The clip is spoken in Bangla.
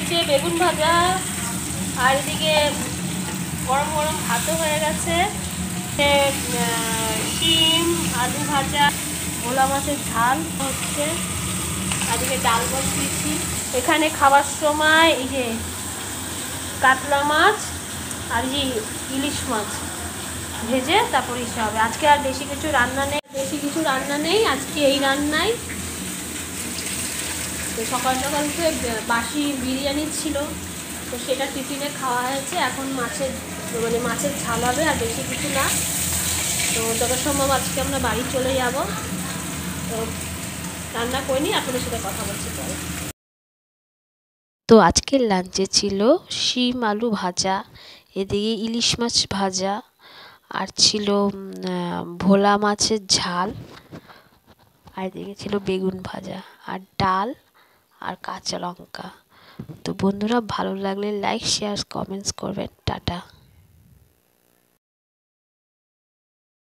হয়েছে বেগুন ভাজা, আর এদিকে গরম গরম ভাতও হয়ে গেছে। শিম আলু ভাজা, ভোলা মাছের ঝাল হচ্ছে, আর এদিকে ডাল বসিয়েছি। এখানে খাবার সময় এই যে কাতলা মাছ আর এই ইলিশ মাছ ভেজে তারপর ইসে হবে। আজকে আর বেশি কিছু রান্না নেই, আজকে এই রান্নাই। তো সকাল সকাল উঠে বাসি বিরিয়ানি ছিল, তো সেটা টিফিনে খাওয়া হয়েছে। এখন মাছের ঝাল হবে, আর বেশি কিছু না। তো যত সম্ভব আজকে আমরা বাড়ি চলে যাব। তো রান্না করিনি, আপনাদের সাথে কথা বলছি পরে। তো আজকের লাঞ্চে ছিল শিম আলু ভাজা, এদিকে ইলিশ মাছ ভাজা, আর ছিল ভোলা মাছের ঝাল, আর এদিকে ছিল বেগুন ভাজা, আর ডাল, আর কাঁচা লঙ্কা। তো বন্ধুরা, ভালো লাগলে লাইক শেয়ার কমেন্টস করবেন। টাটা।